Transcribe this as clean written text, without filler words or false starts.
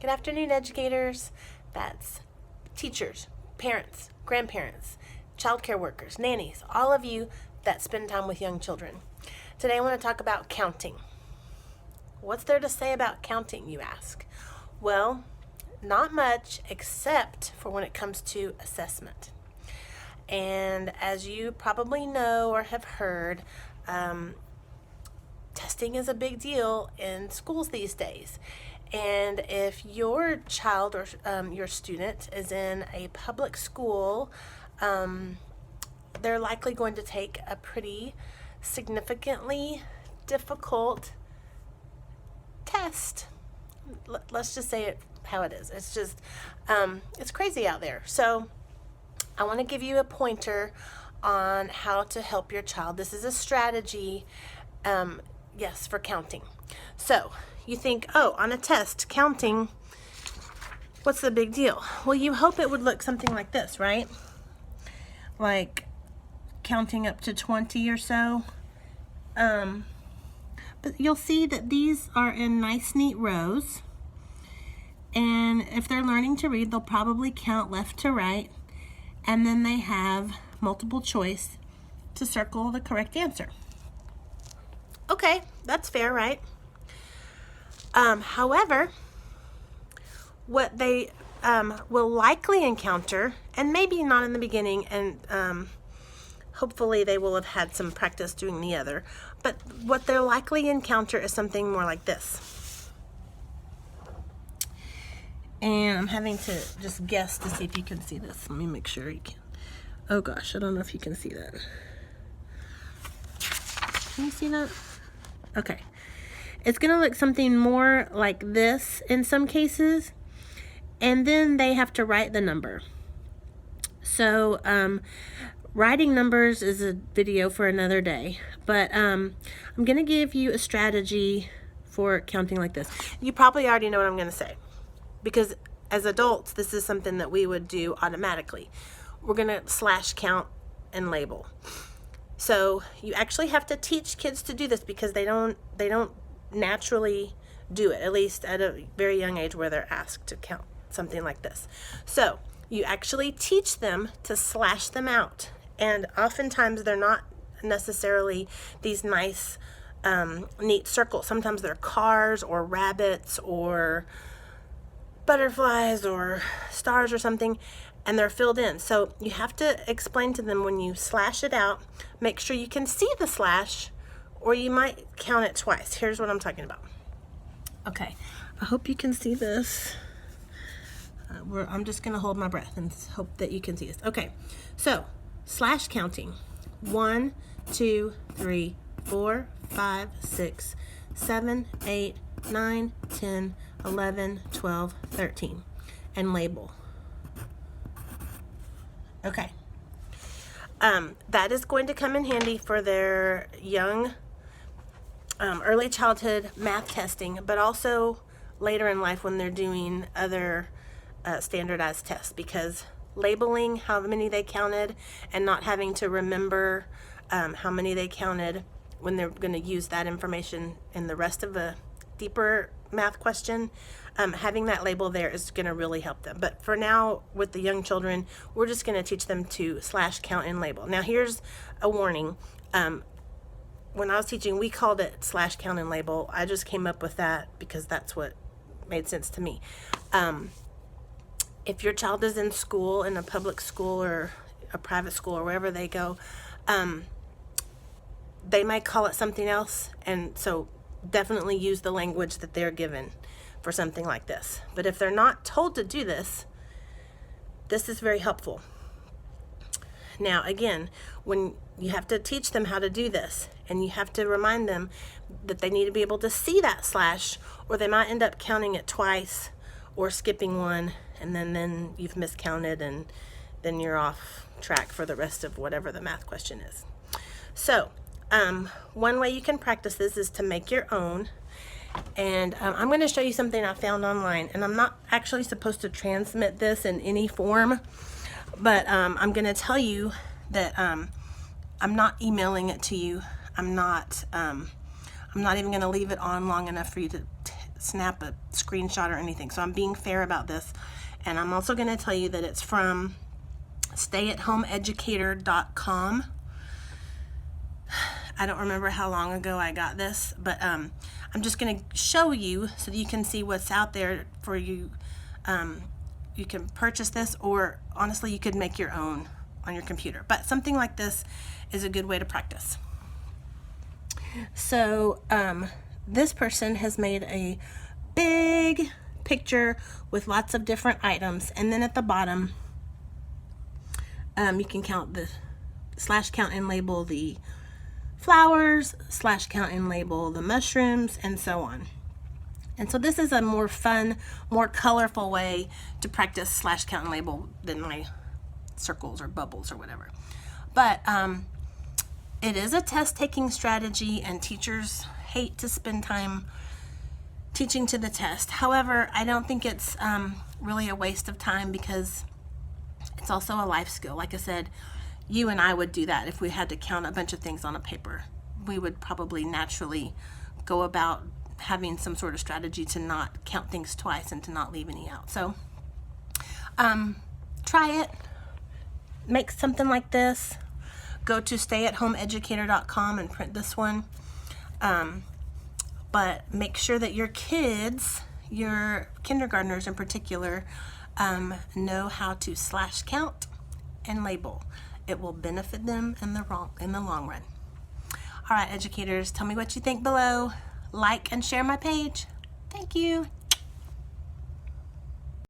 Good afternoon, educators. That's teachers, parents, grandparents, childcare workers, nannies, all of you that spend time with young children. Today I want to talk about counting. What's there to say about counting, you ask? Well, not much except for when it comes to assessment. And as you probably know or have heard, testing is a big deal in schools these days. And if your child or your student is in a public school, they're likely going to take a pretty significantly difficult test. Let's just say it how it is. It's just, it's crazy out there. So I want to give you a pointer on how to help your child. This is a strategy, yes, for counting. So you think, oh, on a test, counting, what's the big deal? Well, you hope it would look something like this, right? Like counting up to 20 or so. But you'll see that these are in nice, neat rows. And if they're learning to read, they'll probably count left to right. And then they have multiple choice to circle the correct answer. Okay, that's fair, right? However, what they will likely encounter, and maybe not in the beginning, and hopefully they will have had some practice doing the other, but what they'll likely encounter is something more like this. And I'm having to just guess to see if you can see this. Let me make sure you can. Oh gosh, I don't know if you can see that. Can you see that? Okay. It's going to look something more like this in some cases, and then they have to write the number. So writing numbers is a video for another day, but I'm going to give you a strategy for counting like this. You probably already know what I'm going to say, because as adults, this is something that we would do automatically. We're going to slash count and label. So you actually have to teach kids to do this because they don't naturally do it, at least at a very young age where they're asked to count something like this. So you actually teach them to slash them out, and oftentimes they're not necessarily these nice neat circles. Sometimes they're cars or rabbits or butterflies or stars or something, and they're filled in. So you have to explain to them, when you slash it out, make sure you can see the slash, or you might count it twice. Here's what I'm talking about. Okay, I hope you can see this. I'm just gonna hold my breath and hope that you can see this. Okay, so slash counting. 1, 2, 3, 4, 5, 6, 7, 8, 9, 10, 11, 12, 13, and label. Okay. That is going to come in handy for their young early childhood math testing, but also later in life when they're doing other standardized tests, because labeling how many they counted and not having to remember how many they counted when they're going to use that information in the rest of a deeper math question, having that label there is going to really help them. But for now, with the young children, we're just going to teach them to slash, count, and label. Now here's a warning. When I was teaching, we called it slash, count, and label. I just came up with that because that's what made sense to me. If your child is in school, in a public school or a private school or wherever they go, they might call it something else, and so definitely use the language that they're given for something like this. But if they're not told to do this, this is very helpful. Now again, when you have to teach them how to do this, and you have to remind them that they need to be able to see that slash, or they might end up counting it twice or skipping one, and then you've miscounted, and then you're off track for the rest of whatever the math question is. So one way you can practice this is to make your own. And I'm going to show you something I found online, and I'm not actually supposed to transmit this in any form, but I'm going to tell you that I'm not emailing it to you. I'm not even going to leave it on long enough for you to snap a screenshot or anything. So I'm being fair about this. And I'm also going to tell you that it's from stayathomeeducator.com. I don't remember how long ago I got this, but I'm just going to show you so that you can see what's out there for you. You can purchase this, or honestly, you could make your own on your computer. But something like this is a good way to practice. So this person has made a big picture with lots of different items, and then at the bottom you can count the /count and label the flowers, /count and label the mushrooms, and so on. And so this is a more fun, more colorful way to practice /count and label than my circles or bubbles or whatever. But it is a test-taking strategy, and teachers hate to spend time teaching to the test. However, I don't think it's really a waste of time, because it's also a life skill. Like I said, you and I would do that if we had to count a bunch of things on a paper. We would probably naturally go about having some sort of strategy to not count things twice and to not leave any out. So try it. Make something like this. Go to stayathomeeducator.com and print this one. But make sure that your kids, your kindergartners in particular, know how to /count and label. It will benefit them in the long run. All right, educators, tell me what you think below. Like and share my page. Thank you.